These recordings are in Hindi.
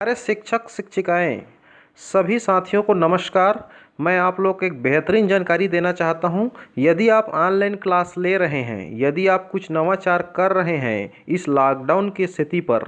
प्यारे शिक्षक शिक्षिकाएं, सभी साथियों को नमस्कार। मैं आप लोग को एक बेहतरीन जानकारी देना चाहता हूं। यदि आप ऑनलाइन क्लास ले रहे हैं, यदि आप कुछ नवाचार कर रहे हैं इस लॉकडाउन की स्थिति पर,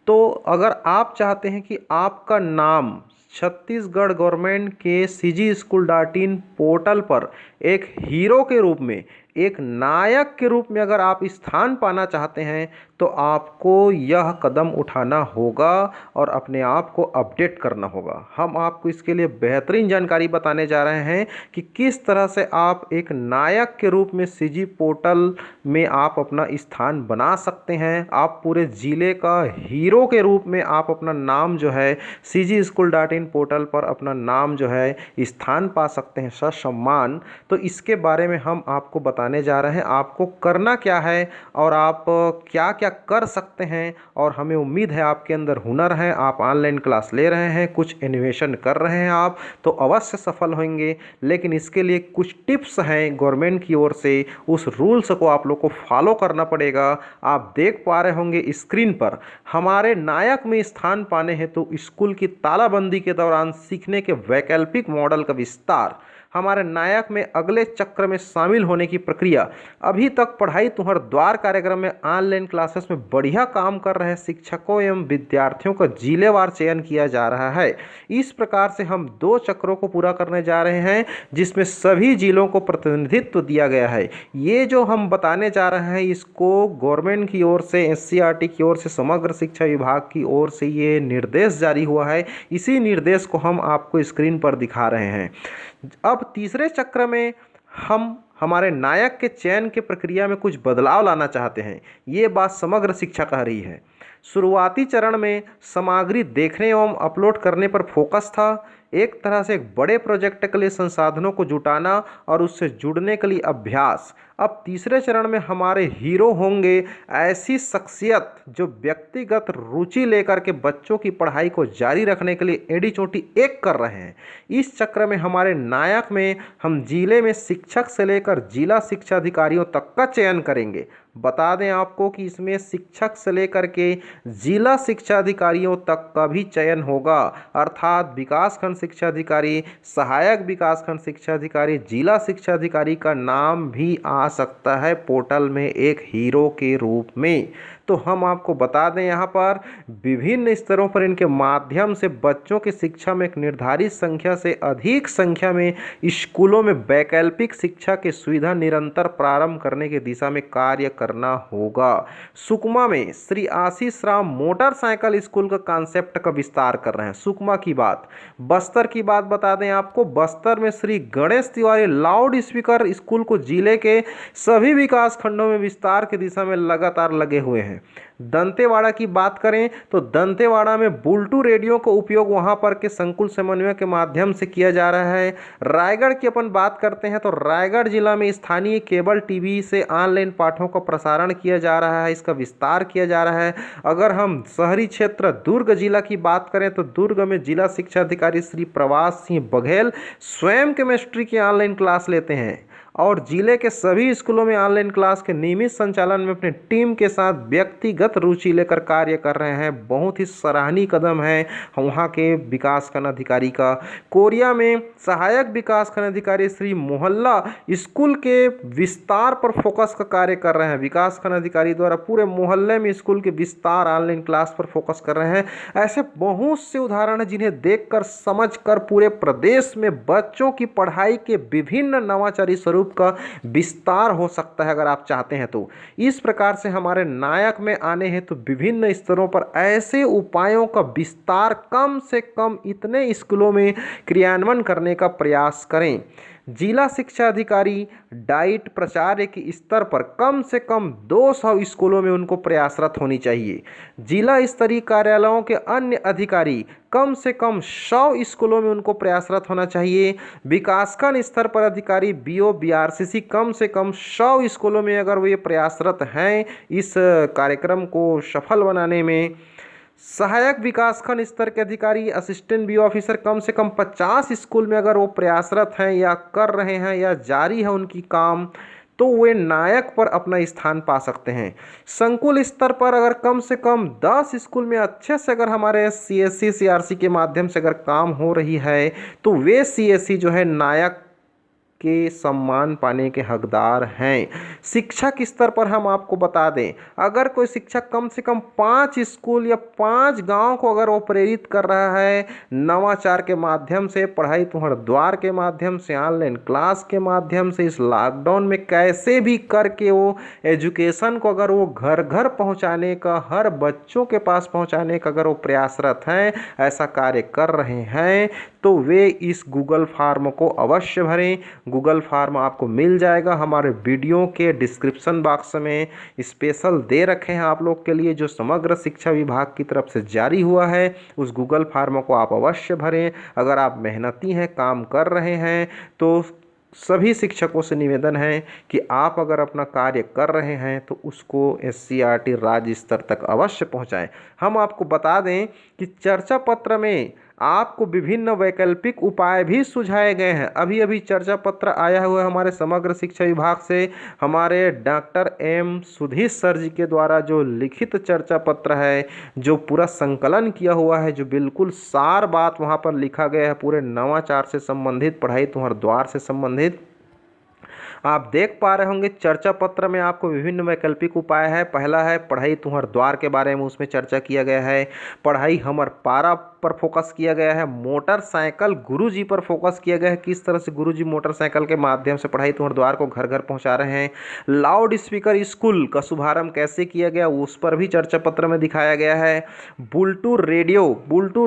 तो अगर आप चाहते हैं कि आपका नाम छत्तीसगढ़ गवर्नमेंट के CG-School.in पोर्टल पर एक हीरो के रूप में, एक नायक के रूप में अगर आप स्थान पाना चाहते हैं, तो आपको यह कदम उठाना होगा और अपने आप को अपडेट करना होगा। हम आपको इसके लिए बेहतरीन जानकारी बताने जा रहे हैं कि किस तरह से आप एक नायक के रूप में CG पोर्टल में आप अपना स्थान बना सकते हैं। आप पूरे ज़िले का हीरो के रूप में आप अपना नाम जो है CG-School.in पोर्टल पर अपना नाम जो है स्थान पा सकते हैं, ससम्मान। तो इसके बारे में हम आपको बताने जा रहे हैं, आपको करना क्या है और आप क्या क्या कर सकते हैं। और हमें उम्मीद है आपके अंदर हुनर है, आप ऑनलाइन क्लास ले रहे हैं, कुछ इनोवेशन कर रहे हैं आप, तो अवश्य सफल होंगे। लेकिन इसके लिए कुछ टिप्स हैं गवर्नमेंट की ओर से, उस रूल्स को आप लोग को फॉलो करना पड़ेगा। आप देख पा रहे होंगे स्क्रीन पर, हमारे नायक में स्थान पाने हेतु स्कूल की तालाबंदी के दौरान सीखने के वैकल्पिक मॉडल का विस्तार, हमारे नायक में अगले चक्र में शामिल होने की प्रक्रिया, अभी तक पढ़ाई तुम्हार द्वार कार्यक्रम में ऑनलाइन क्लासेस में बढ़िया काम कर रहे शिक्षकों एवं विद्यार्थियों का जिलेवार चयन किया जा रहा है। इस प्रकार से हम 2 चक्रों को पूरा करने जा रहे हैं, जिसमें सभी जिलों को प्रतिनिधित्व दिया गया है। ये जो हम बताने जा रहे हैं, इसको गवर्नमेंट की ओर से, SCERT की ओर से, समग्र शिक्षा विभाग की ओर से ये निर्देश जारी हुआ है। इसी निर्देश को हम आपको स्क्रीन पर दिखा रहे हैं। अब तीसरे चक्र में हम हमारे नायक के चयन की प्रक्रिया में कुछ बदलाव लाना चाहते हैं। ये बात समग्र शिक्षा कह रही है। शुरुआती चरण में सामग्री देखने एवं अपलोड करने पर फोकस था। एक तरह से एक बड़े प्रोजेक्ट के लिए संसाधनों को जुटाना और उससे जुड़ने के लिए अभ्यास। अब तीसरे चरण में हमारे हीरो होंगे ऐसी शख्सियत जो व्यक्तिगत रुचि लेकर के बच्चों की पढ़ाई को जारी रखने के लिए एड़ी चोटी एक कर रहे हैं। इस चक्र में हमारे नायक में हम जिले में शिक्षक से लेकर जिला शिक्षा अधिकारियों तक का चयन करेंगे। बता दें आपको कि इसमें शिक्षक से लेकर के जिला शिक्षा अधिकारियों तक का भी चयन होगा, अर्थात विकासखंड शिक्षा अधिकारी, सहायक विकासखंड शिक्षा अधिकारी, जिला शिक्षा अधिकारी का नाम भी आ सकता है पोर्टल में एक हीरो के रूप में। तो हम आपको बता दें, यहाँ पर विभिन्न स्तरों पर इनके माध्यम से बच्चों की शिक्षा में एक निर्धारित संख्या से अधिक संख्या में स्कूलों में वैकल्पिक शिक्षा की सुविधा निरंतर प्रारंभ करने की दिशा में कार्य करना होगा। सुकमा में श्री आशीष राम मोटरसाइकिल स्कूल का कॉन्सेप्ट का विस्तार कर रहे हैं। सुकमा की बात, बस्तर की बात बता दें आपको, बस्तर में Shri Ganesh Tiwari loud speaker school को जिले के सभी विकास खंडों में विस्तार की दिशा में लगातार लगे हुए हैं। दंतेवाड़ा की बात करें तो दंतेवाड़ा में बुलटू रेडियो का उपयोग वहां पर के संकुल समन्वय के माध्यम से किया जा रहा है। रायगढ़ की अपन बात करते हैं तो रायगढ़ जिला में स्थानीय केबल टीवी से ऑनलाइन पाठों का प्रसारण किया जा रहा है, इसका विस्तार किया जा रहा है। अगर हम शहरी क्षेत्र दुर्ग जिला की बात करें तो दुर्ग में जिला शिक्षा अधिकारी श्री प्रवास सिंह बघेल स्वयं केमिस्ट्री की ऑनलाइन क्लास लेते हैं और जिले के सभी स्कूलों में ऑनलाइन क्लास के नियमित संचालन में अपनी टीम के साथ व्यक्तिगत रुचि लेकर कार्य कर रहे हैं। बहुत ही सराहनीय कदम है वहाँ के विकासखंड अधिकारी का। कोरिया में सहायक विकासखंड अधिकारी श्री मोहल्ला स्कूल के विस्तार पर फोकस का कार्य कर रहे हैं। विकासखंड अधिकारी द्वारा पूरे मोहल्ले में स्कूल के विस्तार ऑनलाइन क्लास पर फोकस कर रहे हैं। ऐसे बहुत से उदाहरण हैं जिन्हें देखकर समझकर पूरे प्रदेश में बच्चों की पढ़ाई के विभिन्न नवाचारी स्वरूप का विस्तार हो सकता है अगर आप चाहते हैं तो। इस प्रकार से हमारे नायक में आने हेतु विभिन्न स्तरों पर ऐसे उपायों का विस्तार कम से कम इतने स्कूलों में क्रियान्वयन करने का प्रयास करें। जिला शिक्षा अधिकारी डाइट प्राचार्य के स्तर पर कम से कम 200 स्कूलों में उनको प्रयासरत होनी चाहिए। जिला स्तरीय कार्यालयों के अन्य अधिकारी कम से कम 100 स्कूलों में उनको प्रयासरत होना चाहिए। विकासखंड स्तर पर अधिकारी BO BRCC कम से कम 100 स्कूलों में अगर वे प्रयासरत हैं इस कार्यक्रम को सफल बनाने में। सहायक विकासखंड स्तर के अधिकारी असिस्टेंट BO ऑफिसर कम से कम 50 स्कूल में अगर वो प्रयासरत हैं या कर रहे हैं या जारी है उनकी काम, तो वे नायक पर अपना स्थान पा सकते हैं। संकुल स्तर पर अगर कम से कम 10 स्कूल में अच्छे से अगर हमारे CSC CRC के माध्यम से अगर काम हो रही है तो वे CSC जो है नायक के सम्मान पाने के हकदार हैं। शिक्षक स्तर पर हम आपको बता दें, अगर कोई शिक्षक कम से कम 5 स्कूल या 5 गांव को अगर वो प्रेरित कर रहा है नवाचार के माध्यम से, पढ़ाई तुम्हारे द्वार के माध्यम से, ऑनलाइन क्लास के माध्यम से, इस लॉकडाउन में कैसे भी करके वो एजुकेशन को अगर वो घर घर पहुंचाने का, हर बच्चों के पास पहुंचाने का अगर वो प्रयासरत हैं, ऐसा कार्य कर रहे हैं, तो वे इस गूगल फॉर्म को अवश्य भरें। गूगल फॉर्म आपको मिल जाएगा, हमारे वीडियो के डिस्क्रिप्शन बॉक्स में स्पेशल दे रखे हैं आप लोग के लिए, जो समग्र शिक्षा विभाग की तरफ से जारी हुआ है। उस गूगल फॉर्म को आप अवश्य भरें। अगर आप मेहनती हैं, काम कर रहे हैं, तो सभी शिक्षकों से निवेदन है कि आप अगर अपना कार्य कर रहे हैं तो उसको SCERT राज्य स्तर तक अवश्य पहुंचाएं। हम आपको बता दें कि चर्चा पत्र में आपको विभिन्न वैकल्पिक उपाय भी सुझाए गए हैं। अभी अभी चर्चा पत्र आया हुआ है हमारे समग्र शिक्षा विभाग से, हमारे डॉक्टर M सुधीर सर जी के द्वारा जो लिखित चर्चा पत्र है, जो पूरा संकलन किया हुआ है, जो बिल्कुल सार बात वहाँ पर लिखा गया है, पूरे नवाचार से संबंधित, पढ़ाई तुम्हारे द्वार से संबंधित आप देख पा रहे होंगे। चर्चा पत्र में आपको विभिन्न वैकल्पिक उपाय है। पहला है पढ़ाई तुम्हारे द्वार के बारे में, उसमें चर्चा किया गया है। पढ़ाई हमर पारा पर फोकस किया गया है। मोटरसाइकिल गुरुजी पर फोकस किया गया है, किस तरह से गुरुजी मोटरसाइकिल के माध्यम से पढ़ाई तुम्हारे द्वार को घर घर पहुंचा रहे हैं। लाउड स्पीकर स्कूल का शुभारंभ कैसे किया गया, उस पर भी चर्चा पत्र में दिखाया गया है। ब्लूटूथ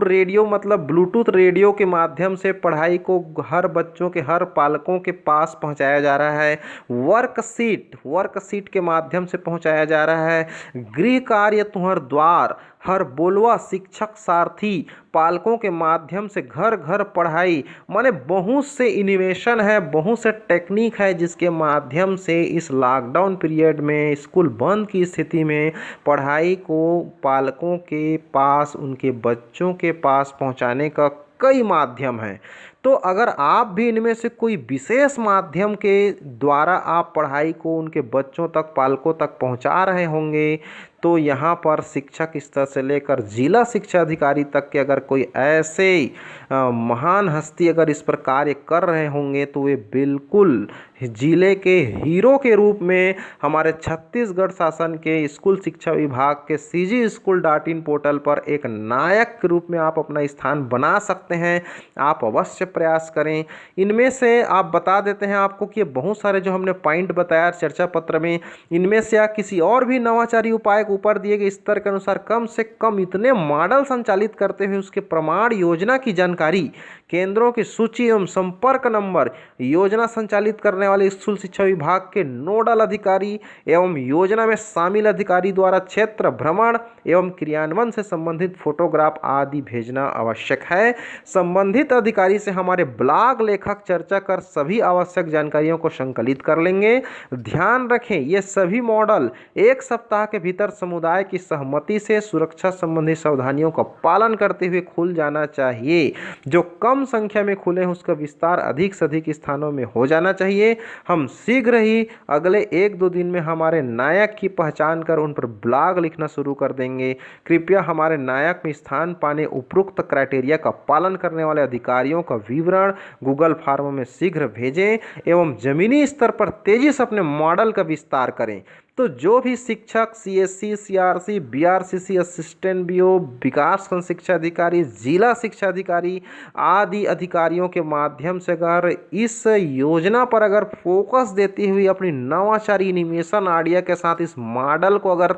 रेडियो मतलब ब्लूटूथ रेडियो के माध्यम से पढ़ाई को हर बच्चों के, हर पालकों के पास पहुंचाया जा रहा है। वर्कशीट के माध्यम से पहुंचाया जा रहा है। गृह कार्य तुम्हारे द्वार, हर बोलवा शिक्षक सारथी पालकों के माध्यम से घर घर पढ़ाई, माने बहुत से इनोवेशन है, बहुत से टेक्निक है, जिसके माध्यम से इस लॉकडाउन पीरियड में, स्कूल बंद की स्थिति में पढ़ाई को पालकों के पास, उनके बच्चों के पास पहुंचाने का कई माध्यम हैं। तो अगर आप भी इनमें से कोई विशेष माध्यम के द्वारा आप पढ़ाई को उनके बच्चों तक, पालकों तक पहुंचा रहे होंगे, तो यहाँ पर शिक्षक स्तर से लेकर जिला शिक्षा अधिकारी तक के अगर कोई ऐसे महान हस्ती अगर इस पर कार्य कर रहे होंगे, तो वे बिल्कुल जिले के हीरो के रूप में हमारे छत्तीसगढ़ शासन के स्कूल शिक्षा विभाग के CGSchool.in पोर्टल पर एक नायक के रूप में आप अपना स्थान बना सकते हैं। आप अवश्य प्रयास करें। इनमें से आप बता देते हैं आपको कि ये बहुत सारे जो हमने पॉइंट बताया चर्चा पत्र में, इनमें से या किसी और भी नवाचारी उपाय को ऊपर दिए गए स्तर के अनुसार कम से कम इतने मॉडल संचालित करते हुए उसके प्रमाण योजना की जानकारी, केंद्रों की सूची एवं संपर्क नंबर, योजना संचालित करने वाले स्कूल शिक्षा विभाग के नोडल अधिकारी एवं योजना में शामिल अधिकारी द्वारा क्षेत्र भ्रमण एवं क्रियान्वयन से संबंधित फोटोग्राफ आदि भेजना आवश्यक है। संबंधित अधिकारी से हमारे ब्लॉग लेखक चर्चा कर सभी आवश्यक जानकारियों को संकलित कर लेंगे। ध्यान रखें, ये सभी मॉडल 1 सप्ताह के भीतर समुदाय की सहमति से सुरक्षा संबंधी सावधानियों का पालन करते हुए खुल जाना चाहिए। जो कम संख्या में खुले हैं उसका विस्तार अधिक से अधिक स्थानों में हो जाना चाहिए। हम शीघ्र ही अगले 1-2 दिन में हमारे नायक की पहचान कर उन पर ब्लॉग लिखना शुरू कर देंगे। कृपया हमारे नायक में स्थान पाने उपरोक्त क्राइटेरिया का पालन करने वाले अधिकारियों का विवरण गूगल फॉर्म में शीघ्र भेजें एवं जमीनी स्तर पर तेजी से अपने मॉडल का विस्तार करें। तो जो भी शिक्षक CSC CRC BRCC assistant BO, विकासखंड शिक्षा अधिकारी, जिला शिक्षा अधिकारी आदि अधिकारियों के माध्यम से अगर इस योजना पर अगर फोकस देती हुई अपनी नवाचारी एनिमेशन आइडिया के साथ इस मॉडल को अगर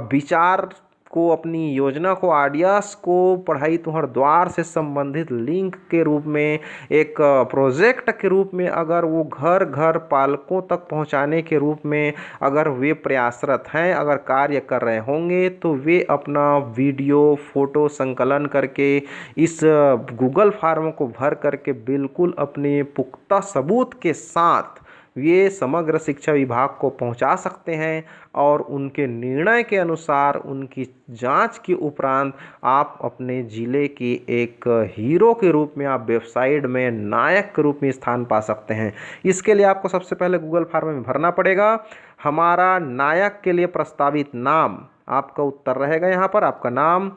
विचार को, अपनी योजना को, आइडियाज़ को पढ़ाई तुम्हारे द्वार से संबंधित लिंक के रूप में, एक प्रोजेक्ट के रूप में अगर वो घर घर पालकों तक पहुंचाने के रूप में अगर वे प्रयासरत हैं, अगर कार्य कर रहे होंगे, तो वे अपना वीडियो फोटो संकलन करके इस गूगल फॉर्म को भर करके बिल्कुल अपने पुख्ता सबूत के साथ ये समग्र शिक्षा विभाग को पहुंचा सकते हैं और उनके निर्णय के अनुसार, उनकी जांच के उपरांत आप अपने ज़िले की एक हीरो के रूप में, आप वेबसाइट में नायक के रूप में स्थान पा सकते हैं। इसके लिए आपको सबसे पहले गूगल फॉर्म में भरना पड़ेगा। हमारा नायक के लिए प्रस्तावित नाम, आपका उत्तर रहेगा यहाँ पर। आपका नाम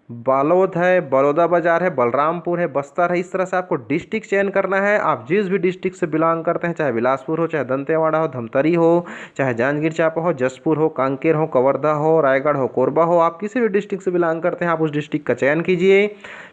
बालोद है, बड़ौदा बाजार है, बलरामपुर है, बस्तर है। इस तरह से आपको डिस्ट्रिक्ट चयन करना है। आप जिस भी डिस्ट्रिक्ट से बिलोंग करते हैं, चाहे बिलासपुर हो, चाहे दंतेवाड़ा हो, धमतरी हो, चाहे जांजगीर चांपा हो, जसपुर हो, कांकेर हो, कवर्धा हो, रायगढ़ हो, कोरबा हो, आप किसी भी डिस्ट्रिक्ट से बिलोंग करते हैं, आप उस डिस्ट्रिक्ट का चयन कीजिए।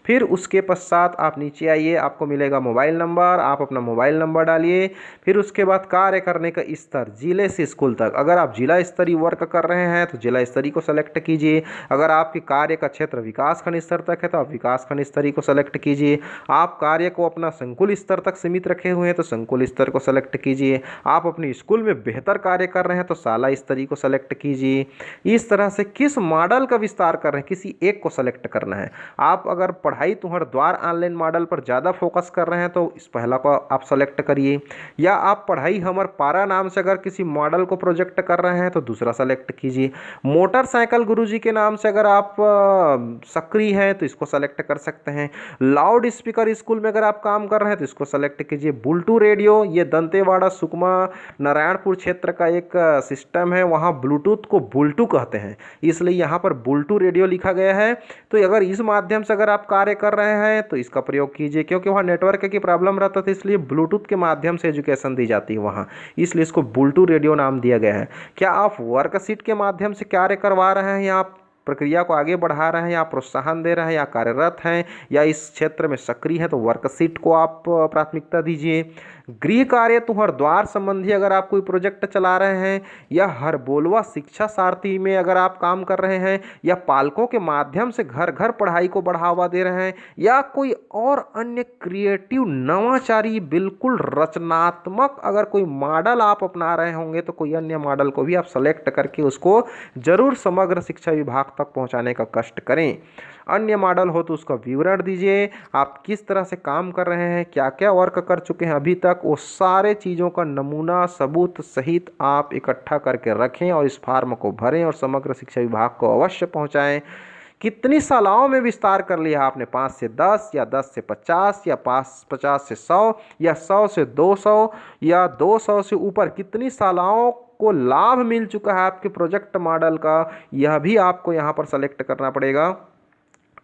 फिर उसके पश्चात आप नीचे आइए, आपको मिलेगा मोबाइल नंबर, आप अपना मोबाइल नंबर डालिए। फिर उसके बाद कार्य करने का स्तर, जिले से स्कूल तक। अगर आप जिला स्तरीय वर्क कर रहे हैं तो जिला स्तरीय को सेलेक्ट कीजिए। अगर आपके कार्य का क्षेत्र विकासखंड स्तर तक है तो आप विकासखंड स्तरीय को सेलेक्ट कीजिए। आप कार्य को अपना संकुल स्तर तक सीमित रखे हुए हैं तो संकुल स्तर को सेलेक्ट कीजिए। आप अपने स्कूल में बेहतर कार्य कर रहे हैं तो शाला स्तरीय को सेलेक्ट कीजिए। इस तरह से किस मॉडल का विस्तार कर रहे हैं, किसी एक को सेलेक्ट करना है। आप अगर पढ़ाई तुम्हारे द्वार ऑनलाइन मॉडल पर ज़्यादा फोकस कर रहे हैं तो इस पहला को आप सेलेक्ट करिए, या आप पढ़ाई हमर पारा नाम से अगर किसी मॉडल को प्रोजेक्ट कर रहे हैं तो दूसरा सेलेक्ट कीजिए। मोटरसाइकिल गुरुजी के नाम से अगर आप सक्रिय हैं तो इसको सेलेक्ट कर सकते हैं। लाउड स्पीकर स्कूल में अगर आप काम कर रहे हैं तो इसको सेलेक्ट कीजिए। बुलटू रेडियो, ये दंतेवाड़ा, सुकमा, नारायणपुर क्षेत्र का एक सिस्टम है, वहाँ ब्लूटूथ को बुलटू कहते हैं, इसलिए यहाँ पर बुलटू रेडियो लिखा गया है। तो अगर इस माध्यम से अगर आप कार्य कर रहे हैं तो इसका प्रयोग कीजिए, क्योंकि वहाँ नेटवर्क की प्रॉब्लम रहता था, इसलिए ब्लूटूथ के माध्यम से एजुकेशन दी जाती है वहाँ, इसलिए इसको बुलटू रेडियो नाम दिया गया है। क्या आप वर्कशीट के माध्यम से कार्य करवा रहे हैं, या आप प्रक्रिया को आगे बढ़ा रहे हैं, या प्रोत्साहन दे रहे हैं, या कार्यरत हैं, या इस क्षेत्र में सक्रिय हैं, तो वर्कशीट को आप प्राथमिकता दीजिए। गृह कार्य तुहर द्वार संबंधी अगर आप कोई प्रोजेक्ट चला रहे हैं, या हर बोलवा शिक्षा सारथी में अगर आप काम कर रहे हैं, या पालकों के माध्यम से घर घर पढ़ाई को बढ़ावा दे रहे हैं, या कोई और अन्य क्रिएटिव नवाचारी बिल्कुल रचनात्मक अगर कोई मॉडल आप अपना रहे होंगे तो कोई अन्य मॉडल को भी आप सेलेक्ट करके उसको जरूर समग्र शिक्षा विभाग तक पहुंचाने का कष्ट करें। अन्य मॉडल हो तो उसका विवरण दीजिए, आप किस तरह से काम कर रहे हैं, क्या क्या वर्क कर चुके हैं अभी तक, वो सारे चीज़ों का नमूना सबूत सहित आप इकट्ठा करके रखें और इस फॉर्म को भरें और समग्र शिक्षा विभाग को अवश्य पहुंचाएं। कितनी शालाओं में विस्तार कर लिया आपने, 5 से 10 या 10 से 50 या 50 से 100 या 100 से 200 या 200 से ऊपर, कितनी शालाओं को लाभ मिल चुका है आपके प्रोजेक्ट मॉडल का, यह भी आपको यहाँ पर सेलेक्ट करना पड़ेगा।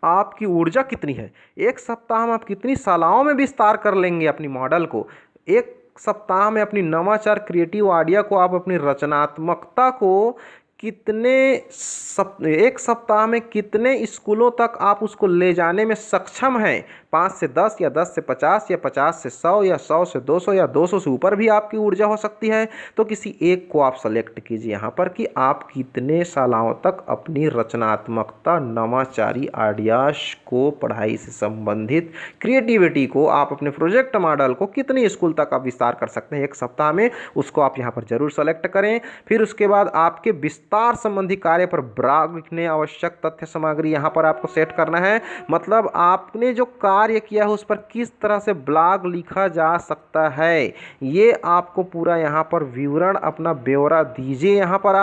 आपकी ऊर्जा कितनी है, एक सप्ताह में आप कितनी शालाओं में विस्तार कर लेंगे अपनी मॉडल को, एक सप्ताह में अपनी नवाचार क्रिएटिव आइडिया को, आप अपनी रचनात्मकता को एक सप्ताह में कितने स्कूलों तक आप उसको ले जाने में सक्षम हैं। 5 से 10 या 10 से 50 या 50 से 100 या 100 से 200 या 200 से ऊपर भी आपकी ऊर्जा हो सकती है। तो किसी एक को आप सेलेक्ट कीजिए यहाँ पर कि आप कितने शालाओं तक अपनी रचनात्मकता, नवाचारी आइडियाज को, पढ़ाई से संबंधित क्रिएटिविटी को, आप अपने प्रोजेक्ट मॉडल को कितने स्कूल तक आप विस्तार कर सकते हैं एक सप्ताह में, उसको आप यहाँ पर जरूर सेलेक्ट करें। फिर उसके बाद आपके विस्तार संबंधी कार्य पर ब्लॉग लिखने आवश्यक तथ्य सामग्री यहाँ पर आपको सेट करना है। मतलब आपने जो कार्य किया है उस पर किस तरह से ब्लॉग लिखा जा सकता है, ये आपको पूरा यहाँ पर विवरण, अपना ब्यौरा दीजिए। यहाँ पर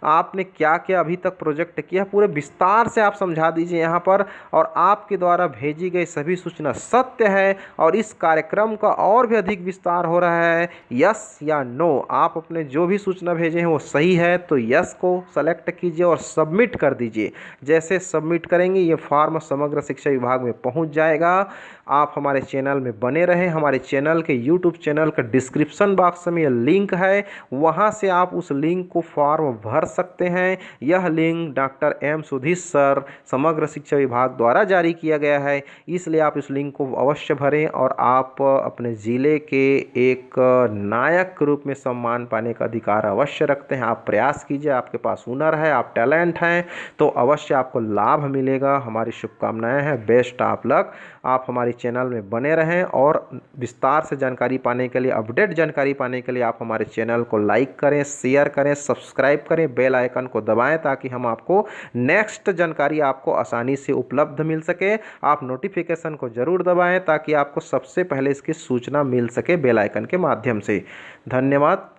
आपने क्या क्या अभी तक प्रोजेक्ट किया पूरे विस्तार से आप समझा दीजिए यहाँ पर, और आपके द्वारा भेजी गई सभी सूचना सत्य है और इस कार्यक्रम का और भी अधिक विस्तार हो रहा है, यस या नो। आप अपने जो भी सूचना भेजे हैं वो सही है तो यस को सेलेक्ट कीजिए और सबमिट कर दीजिए। जैसे सबमिट करेंगे ये फॉर्म समग्र शिक्षा विभाग में पहुंच जाएगा। आप हमारे चैनल में बने रहें। हमारे चैनल के यूट्यूब चैनल का डिस्क्रिप्शन बॉक्स में यह लिंक है, वहां से आप उस लिंक को फॉर्म भर सकते हैं। यह link doctor M Sudhir sir समग्र शिक्षा विभाग द्वारा जारी किया गया है, इसलिए आप इस लिंक को अवश्य भरें और आप अपने ज़िले के एक नायक के रूप में सम्मान पाने का अधिकार अवश्य रखते हैं। आप प्रयास कीजिए, आपके पास हुनर है, आप टैलेंट हैं, तो अवश्य आपको लाभ मिलेगा। हमारी शुभकामनाएं हैं। Best of luck. आप हमारी चैनल में बने रहें और विस्तार से जानकारी पाने के लिए, अपडेट जानकारी पाने के लिए आप हमारे चैनल को लाइक करें, शेयर करें, सब्सक्राइब करें, बेल आइकन को दबाएं ताकि हम आपको नेक्स्ट जानकारी आपको आसानी से उपलब्ध मिल सके। आप नोटिफिकेशन को जरूर दबाएं ताकि आपको सबसे पहले इसकी सूचना मिल सके बेल आइकन के माध्यम से। धन्यवाद।